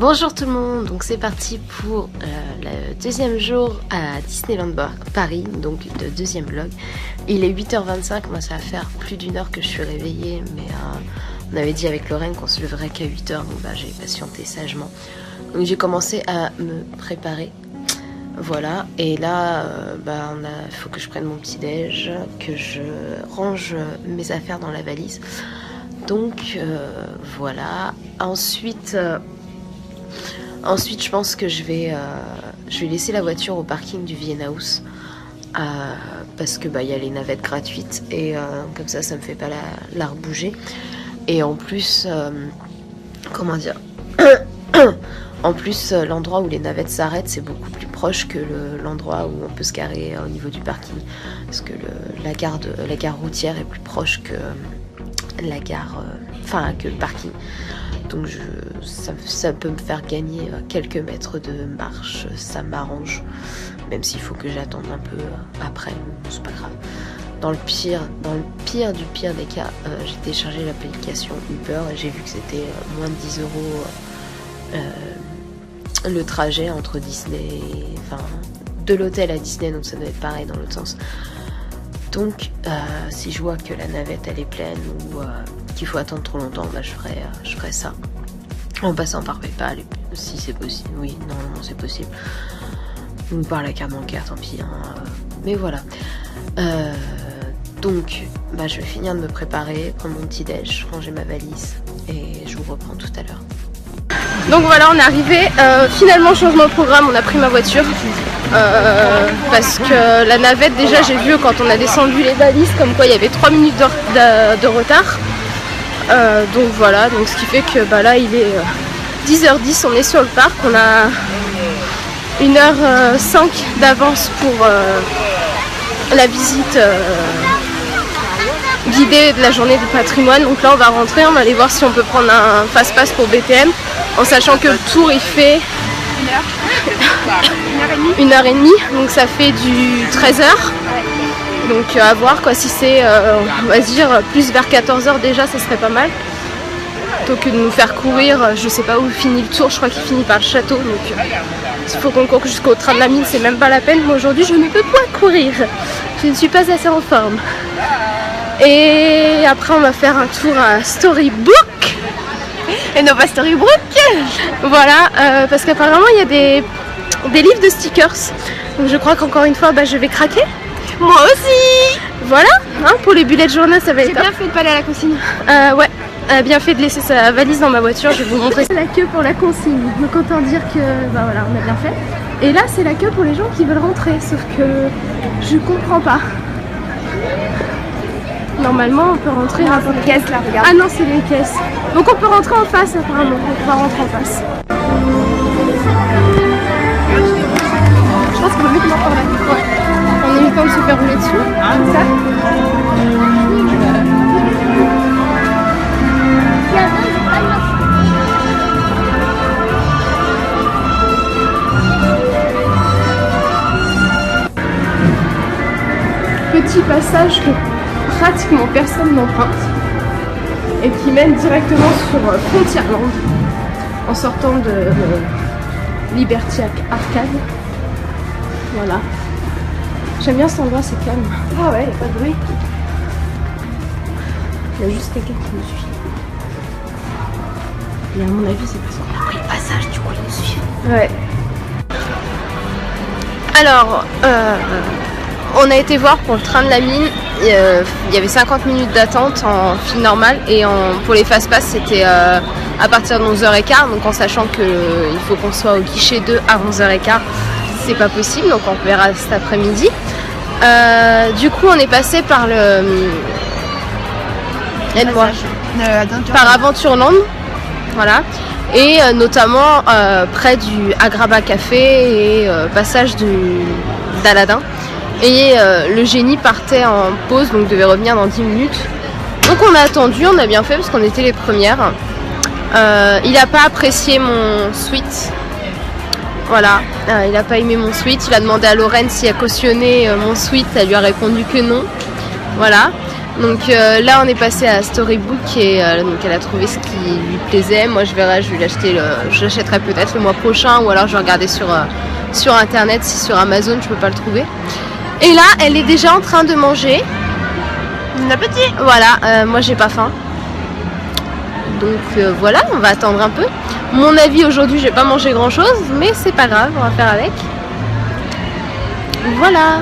Bonjour tout le monde, donc c'est parti pour le deuxième jour à Disneyland Paris, donc le deuxième vlog. Il est 8h25, moi ça va faire plus d'une heure que je suis réveillée, mais on avait dit avec Lorraine qu'on se leverait qu'à 8h, donc j'ai patienté sagement. Donc j'ai commencé à me préparer, voilà, et là il faut que je prenne mon petit déj, que je range mes affaires dans la valise. Donc voilà, ensuite je pense que je vais laisser la voiture au parking du Vienna House parce que y a les navettes gratuites et comme ça me fait pas la rebouger. Et en plus, comment dire, en plus l'endroit où les navettes s'arrêtent c'est beaucoup plus proche que l'endroit où on peut se garer au niveau du parking, parce que la gare routière est plus proche que la gare, que le parking. Donc ça peut me faire gagner quelques mètres de marche, ça m'arrange. Même s'il faut que j'attende un peu après, c'est pas grave. Dans le pire du pire des cas, j'ai téléchargé l'application Uber et j'ai vu que c'était moins de 10 € le trajet entre Disney, de l'hôtel à Disney, donc ça doit être pareil dans l'autre sens. Donc si je vois que la navette elle est pleine ou qu'il faut attendre trop longtemps, je ferai ça en passant par PayPal, si c'est possible. Oui, normalement c'est possible, ou par la carte bancaire, tant pis, mais voilà. Donc je vais finir de me préparer, prendre mon petit déj, ranger ma valise et je vous reprends tout à l'heure. Donc voilà, on est arrivé, finalement changement de programme, on a pris ma voiture parce que la navette, déjà j'ai vu quand on a descendu les valises comme quoi il y avait 3 minutes de retard. Donc voilà, donc ce qui fait que là il est 10h10, on est sur le parc, on a 1h05 d'avance pour la visite guidée de la journée du patrimoine. Donc là on va rentrer, on va aller voir si on peut prendre un fast-pass pour BTM, en sachant que le tour il fait 1h30, donc ça fait du 13h. Donc à voir quoi, si c'est on va dire plus vers 14h déjà, ça serait pas mal. Plutôt que de nous faire courir, je sais pas où finit le tour, je crois qu'il finit par le château, donc s'il faut qu'on court jusqu'au train de la mine, c'est même pas la peine. Moi aujourd'hui je ne peux pas courir, je ne suis pas assez en forme. Et après on va faire un tour à Storybook. Et non pas Storybook. Voilà, parce qu'apparemment il y a des livres de stickers. Donc je crois qu'encore une fois je vais craquer. Moi aussi. Voilà, pour les bullet journal ça va être. J'ai bien fait de pas aller à la consigne. Ouais, bien fait de laisser sa valise dans ma voiture, je vais vous montrer. C'est la queue pour la consigne, donc autant dire que voilà, on a bien fait. Et là c'est la queue pour les gens qui veulent rentrer, sauf que je comprends pas. Normalement on peut rentrer dans les caisses là, regarde. Ah non, c'est les caisses. Donc on peut rentrer en face apparemment, on va rentrer en face. Je pense qu'on va mieux commencer par là. Ouais. On a eu le temps de se faire rouler dessus. C'est ça. Petit passage que pratiquement personne n'emprunte et qui mène directement sur Frontierland en sortant de Liberty Arcade. Voilà. J'aime bien cet endroit, c'est calme. Ah ouais, il n'y a pas de bruit. Il y a juste quelqu'un qui me suit. Et à mon avis, c'est parce qu'on a pris le passage, du coup, il nous suit. Ouais. Alors, on a été voir pour le train de la mine. Il y avait 50 minutes d'attente en file normale et pour les fast-pass c'était à partir de 11h15, donc en sachant qu'il faut qu'on soit au guichet 2 à 11h15, c'est pas possible, donc on verra cet après-midi. Du coup on est passé par par Adventureland, voilà, et notamment près du Agrabah Café et passage d'Aladin. Et le génie partait en pause, donc devait revenir dans 10 minutes. Donc on a attendu, on a bien fait parce qu'on était les premières. Il n'a pas apprécié mon sweat. Voilà, il n'a pas aimé mon sweat. Il a demandé à Lorraine si elle cautionnait mon sweat. Elle lui a répondu que non. Voilà. Donc là on est passé à Storybook et donc elle a trouvé ce qui lui plaisait. Moi je verrai, je vais l'acheter, je l'achèterai peut-être le mois prochain ou alors je vais regarder sur internet si sur Amazon je peux pas le trouver. Et là elle est déjà en train de manger. Bon appétit. Voilà, moi j'ai pas faim. Donc voilà, on va attendre un peu. Mon avis aujourd'hui je vais pas manger grand chose, mais c'est pas grave, on va faire avec. Voilà.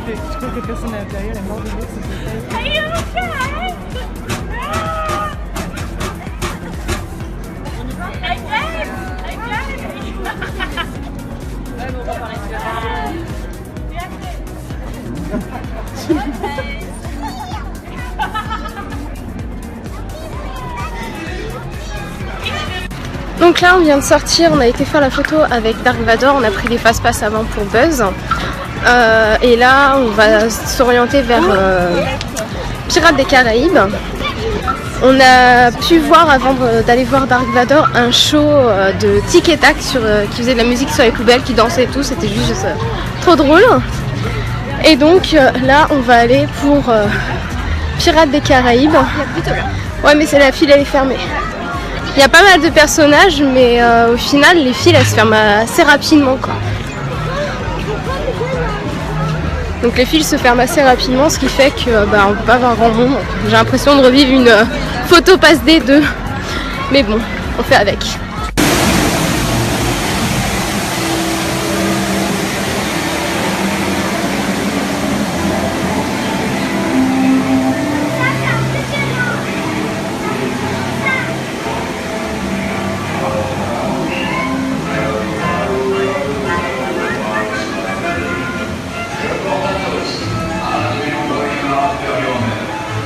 Je crois que personne à l'intérieur est mort de l'eau, c'est Are you okay? Donc là on vient de sortir, on a été faire la photo avec Dark Vador, on a pris des fast-pass avant pour Buzz. Et là on va s'orienter vers Pirates des Caraïbes. On a pu voir avant d'aller voir Dark Vador un show de Tic et Tac qui faisait de la musique sur les poubelles, qui dansait et tout, c'était juste trop drôle. Et donc là on va aller pour Pirates des Caraïbes. Ouais mais c'est la file, elle est fermée. Il y a pas mal de personnages mais au final les files elles se ferment assez rapidement quoi. Donc les files se ferment assez rapidement, ce qui fait que on peut pas avoir grand monde. J'ai l'impression de revivre une photo passe D2. Mais bon, on fait avec.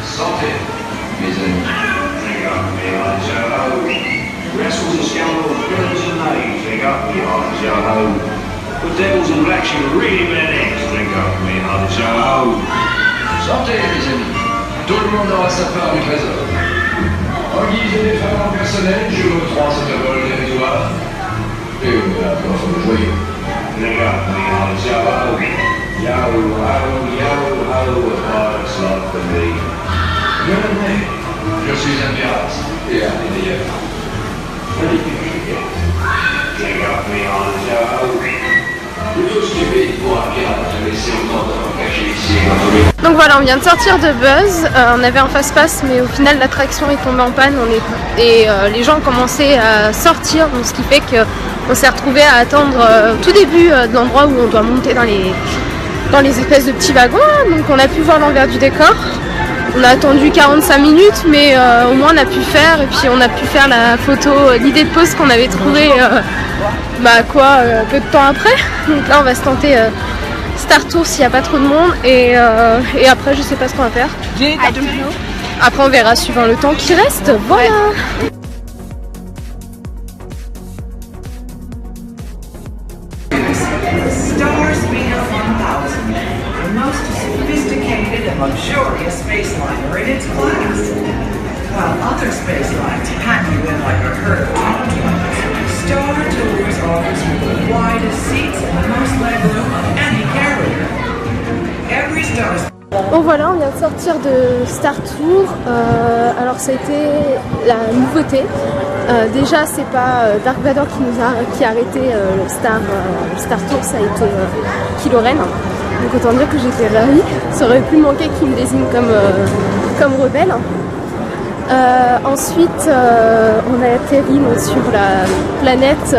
Santé, mes amis. Joe. The devils and blacks, you really better drink up me, Hard Joe. Santé, mes amis. Tout le monde aura sa part du trésor. En guise de déferment personnel, je vous prends cette vol dérisoire. Et maintenant, soyez joyeux. Drink up me, Hard Joe. Yo, ho, yo, ho, hard slot for me. Je l'admets, je suis un pirate et un des meilleurs. Drink up me, Hard Joe. Plutôt stupide pour un pirate de laisser autant d'enfants cachés ici entre les... Donc voilà, on vient de sortir de Buzz, on avait un fast-pass mais au final l'attraction est tombée en panne et les gens ont commencé à sortir, donc ce qui fait qu'on s'est retrouvé à attendre au tout début de l'endroit où on doit monter dans les espèces de petits wagons, donc on a pu voir l'envers du décor. On a attendu 45 minutes mais au moins on a pu faire et puis on a pu faire la photo, l'idée de pause qu'on avait trouvée peu de temps après. Donc là on va se tenter Star Tour s'il n'y a pas trop de monde et après je sais pas ce qu'on va faire. Après on verra suivant le temps qui reste. Voilà. Star Speeder 1000, the most sophisticated and luxurious space liner in its class. While other space lines pack you in like a herd of tomatoes, Star Tours offers you the widest seats and the most legroom of any carrier. Every Star. Bon voilà, on vient de sortir de Star Tour. Alors ça a été la nouveauté. Déjà c'est pas Dark Vador qui a arrêté le Star Tour, ça a été Kylo Ren. Donc autant dire que j'étais ravie. Ça aurait pu manquer qu'il me désigne comme rebelle. Ensuite on a atterri donc, sur la planète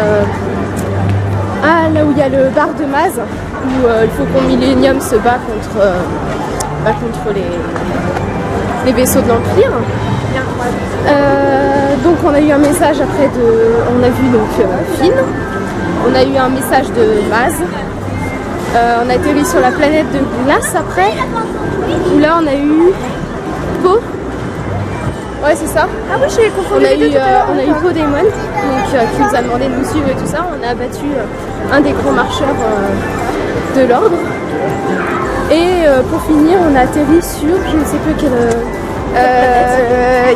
là où il y a le bar de Maz, où le Faucon Millenium se bat contre les vaisseaux de l'Empire. Donc on a eu un message après on a vu donc Finn, on a eu un message de Maz, on a atterri sur la planète de glace après, où là on a eu Poe. Ouais c'est ça. Ah oui j'ai confondu les deux tout à l'heure. On a eu Poe Dameron donc, qui nous a demandé de nous suivre et tout ça. On a abattu un des gros marcheurs de l'ordre. Et pour finir, on a atterri sur, je ne sais plus quelle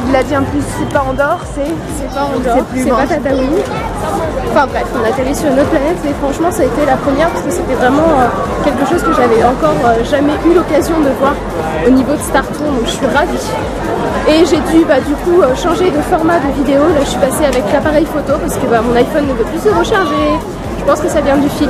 Il a dit en plus, c'est pas Andorre, c'est pas Andorre, c'est pas Tatooine. Enfin bref, on a atterri sur une autre planète et franchement ça a été la première parce que c'était vraiment quelque chose que j'avais encore jamais eu l'occasion de voir au niveau de Star Tour, donc je suis ravie. Et j'ai dû du coup changer de format de vidéo. Là je suis passée avec l'appareil photo parce que mon iPhone ne veut plus se recharger. Je pense que ça vient du fil.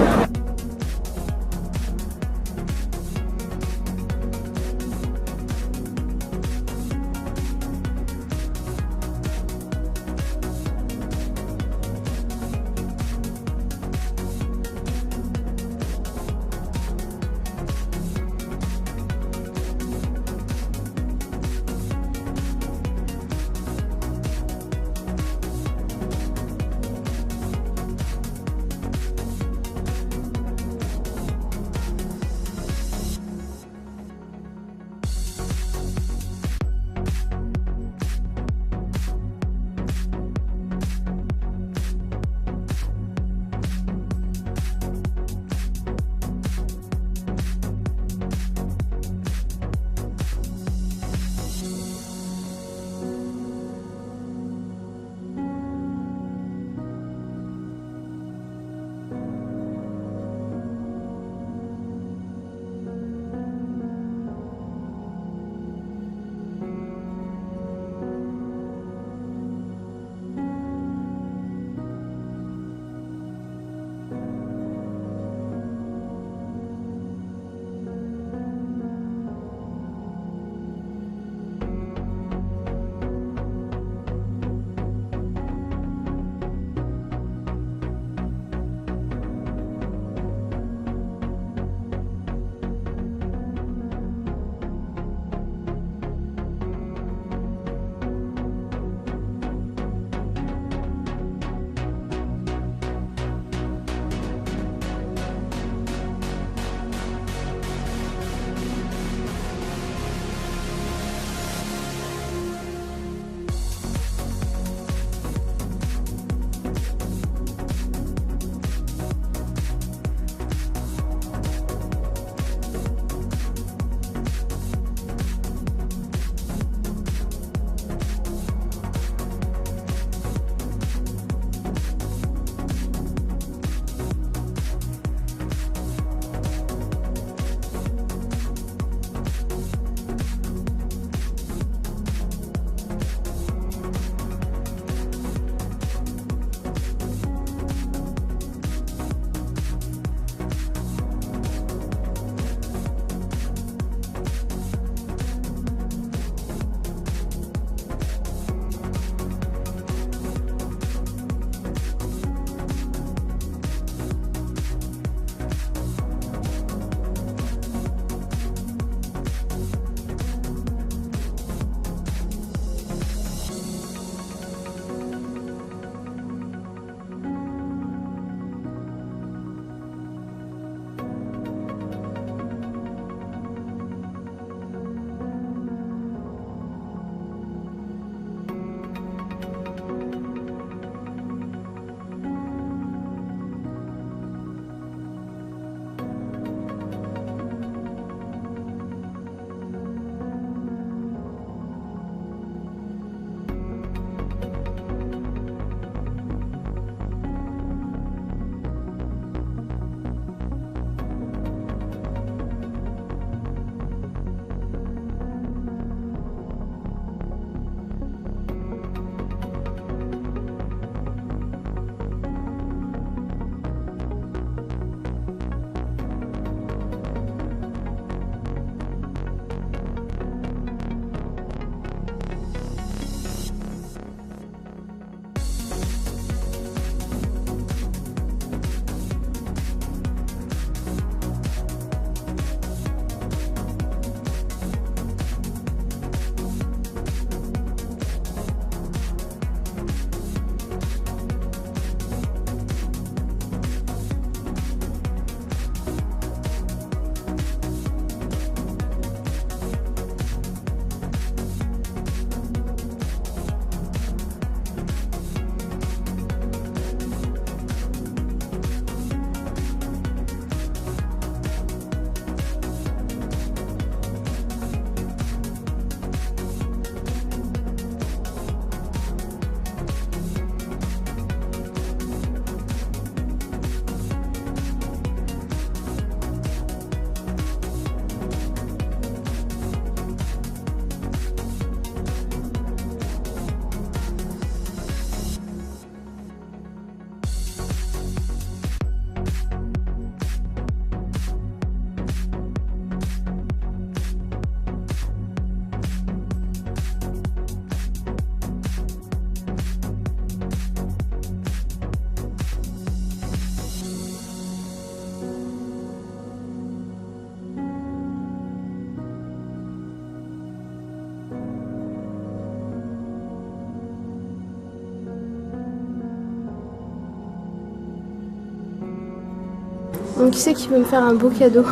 Donc qui c'est qui veut me faire un beau cadeau?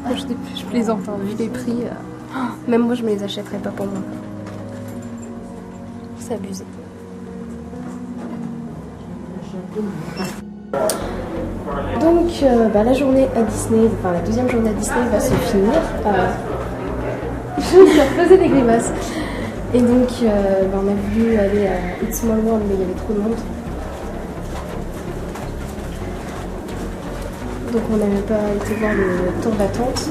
Je plaisante, hein, vu les prix. Même moi je me les achèterais pas pour moi. C'est abusé. Donc la journée à Disney, enfin la deuxième journée à Disney va se finir. Je me faisais des grimaces. Et donc on a voulu aller à It's Small World mais il y avait trop de monde. Donc on n'avait pas été voir le temps d'attente.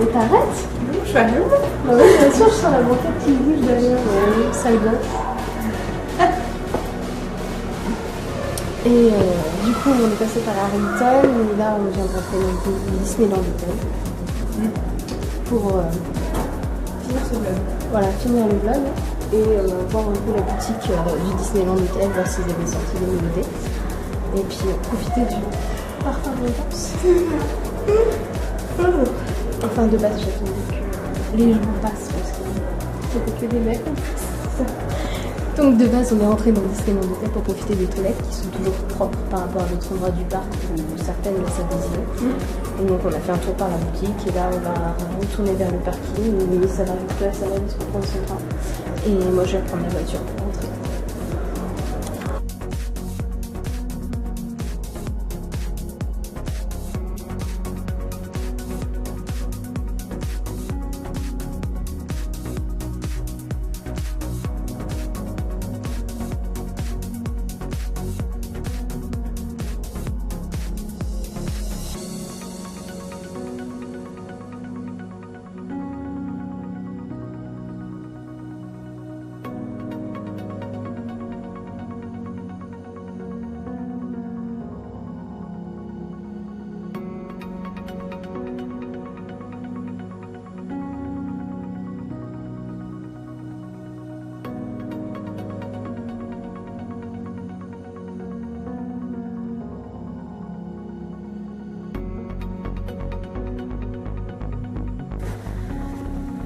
Et t'arrêtes? Non, je suis à Lyon. Bah oui, bien sûr, je sens la banquette qui bouge derrière, salle blanche. Et du coup, on est passé par Arlington, et là, on vient de rentrer dans le Disneyland Hotel pour Finir ce vlog. voilà, finir le vlog et voir un peu la boutique du Disneyland Hotel, voir s'ils avaient sorti des nouveautés. Et puis profiter du parfum d'enfance. Enfin, de base, j'attendais que les jours passent parce que c'était que des mecs en plus. Donc de base, on est rentré dans le Disneyland Hotel pour profiter des toilettes qui sont toujours propres par rapport à d'autres endroits du parc où certaines laissent à désirer. Et donc on a fait un tour par la boutique et là on va retourner vers le parking. Mais ça va récupérer sa valise pour prendre son train. Et moi je vais prendre la voiture pour rentrer.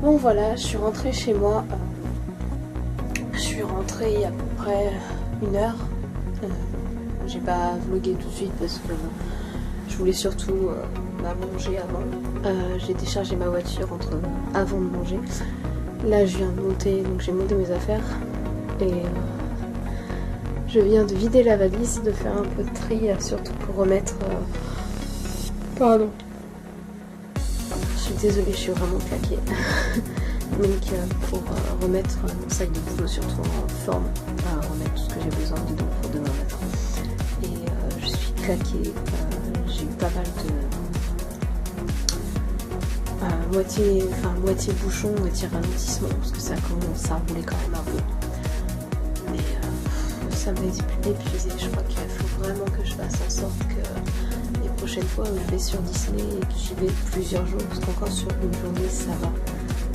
Bon voilà, je suis rentrée chez moi. Je suis rentrée il y a à peu près 1 heure. J'ai pas vlogué tout de suite parce que je voulais surtout manger avant. J'ai déchargé ma voiture avant de manger. Là je viens de monter, donc j'ai monté mes affaires et je viens de vider la valise, de faire un peu de tri, surtout pour remettre... Pardon. Je suis désolée, je suis vraiment claquée. Donc pour remettre mon sac de boulot surtout en forme, remettre tout ce que j'ai besoin dedans pour demain matin. Et je suis claquée, j'ai eu pas mal de moitié bouchon, moitié ralentissement, parce que ça commence à rouler quand même un peu. Mais ça m'a épuisé, je crois qu'il faut vraiment que je fasse en sorte que les prochaines fois où je vais sur Disney et que j'y vais plusieurs jours, parce qu'encore sur une journée ça va.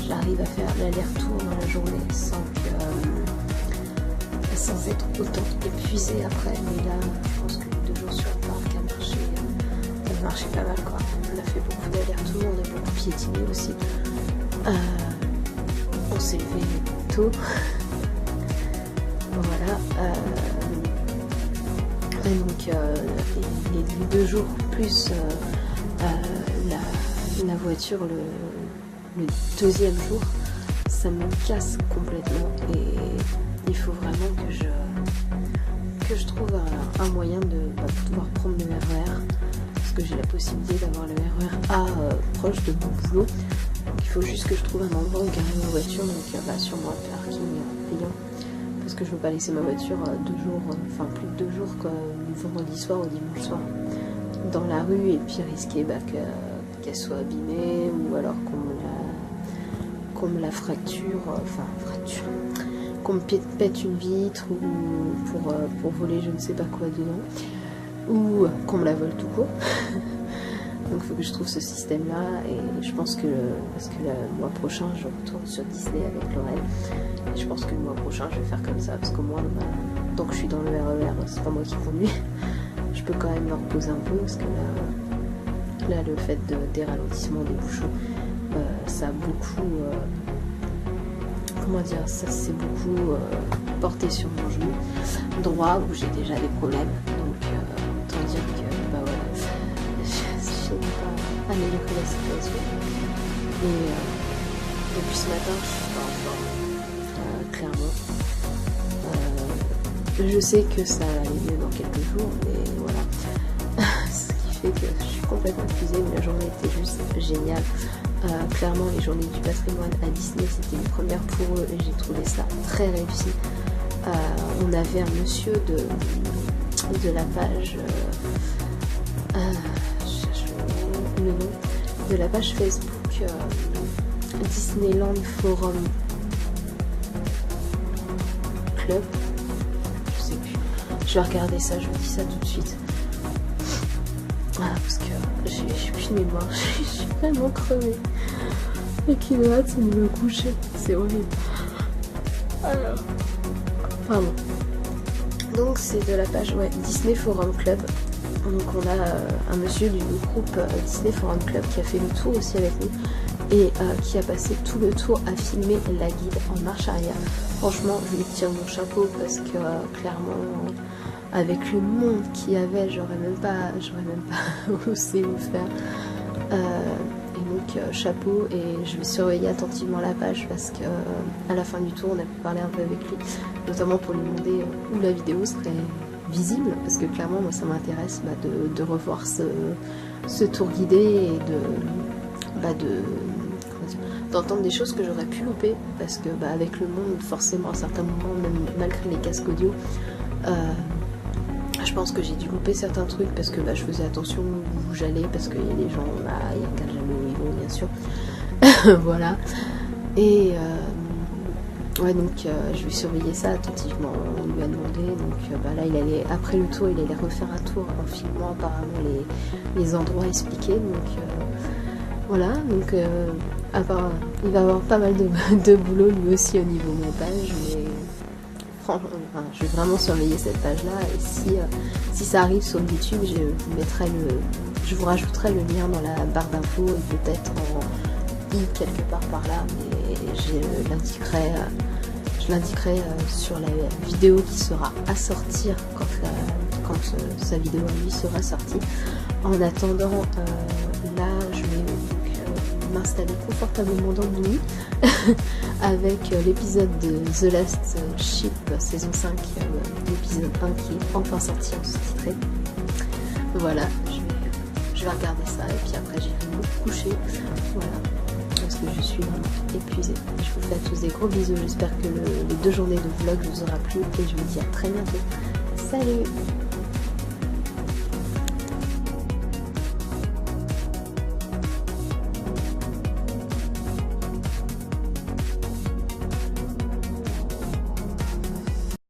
J'arrive à faire l'aller-retour dans la journée sans être autant épuisée après. Mais là, je pense que les 2 jours sur le parc ça a marché pas mal quoi. On a fait beaucoup d'aller-retour, on a beaucoup piétiné aussi. On s'est levé tôt. Voilà. Et donc les 2 jours plus la voiture le 2e jour, ça me casse complètement et il faut vraiment que je trouve un moyen de pouvoir prendre le RER parce que j'ai la possibilité d'avoir le RER A proche de mon boulot. Donc il faut juste que je trouve un endroit où garer ma voiture, donc sûrement un parking payant parce que je veux pas laisser ma voiture 2 jours, enfin plus de 2 jours quoi, du vendredi soir au dimanche soir dans la rue et puis risquer qu'elle soit abîmée ou alors qu'on me la fracture, qu'on me pète une vitre ou pour voler je ne sais pas quoi dedans ou qu'on me la vole tout court. Donc il faut que je trouve ce système là et je pense que parce que le mois prochain je retourne sur Disney avec Laurel et je pense que le mois prochain je vais faire comme ça parce qu'au moins tant que je suis dans le RER, c'est pas moi qui conduis, je peux quand même me reposer un peu parce que là le fait des ralentissements des bouchons ça a beaucoup ça s'est beaucoup porté sur mon genou droit où j'ai déjà des problèmes, donc autant dire que voilà. améliorer la situation. Et depuis ce matin, je suis pas en forme, clairement. Je sais que ça va aller mieux dans quelques jours, mais voilà. Ce qui fait que je suis complètement épuisée, mais la journée était juste géniale. Clairement, les journées du patrimoine à Disney, c'était une première pour eux et j'ai trouvé ça très réussi. On avait un monsieur de la page, je cherche le nom, de la page Facebook Disneyland Forum Club. Je sais plus. Je vais regarder ça, je vous dis ça tout de suite. Voilà, parce que j'ai plus de mémoire, je suis vraiment crevée. Et qui me hâte, c'est de me coucher, c'est horrible. Alors, pardon. Donc c'est de la page Disney Forum Club. Donc on a un monsieur du groupe Disney Forum Club qui a fait le tour aussi avec nous et qui a passé tout le tour à filmer la guide en marche arrière. Franchement, je lui tire mon chapeau parce que clairement, avec le monde qu'il y avait, j'aurais même pas osé le faire. Et donc chapeau, et je vais surveiller attentivement la page parce que à la fin du tour, on a pu parler un peu avec lui, notamment pour lui demander où la vidéo serait visible, parce que clairement moi ça m'intéresse de revoir ce tour guidé et d'entendre des choses que j'aurais pu louper, parce que avec le monde, forcément à certains moments, même malgré les casques audio, je pense que j'ai dû louper certains trucs parce que je faisais attention où j'allais, parce qu'il y a des gens, il y a qu'à jamais où ils vont, bien sûr. Voilà. Et donc je vais surveiller ça attentivement. On lui a demandé, donc là il allait, après le tour, il allait refaire un tour en filmant apparemment les endroits expliqués. Donc voilà, donc il va avoir pas mal de boulot lui aussi au niveau montage, mais je vais vraiment surveiller cette page là, et si ça arrive sur YouTube, je vous rajouterai le lien dans la barre d'infos et peut-être en i quelque part par là, mais je l'indiquerai sur la vidéo qui sera à sortir quand sa vidéo à lui sera sortie. En attendant, là je vais m'installer confortablement dans le lit avec l'épisode de The Last Ship saison 5, l'épisode 1 qui est enfin sorti en sous-titré. Voilà, je vais regarder ça et puis après j'irai me coucher. Voilà, parce que je suis vraiment épuisée. Je vous fais à tous des gros bisous, j'espère que les 2 journées de vlog vous aura plu et je vous dis à très bientôt. Salut!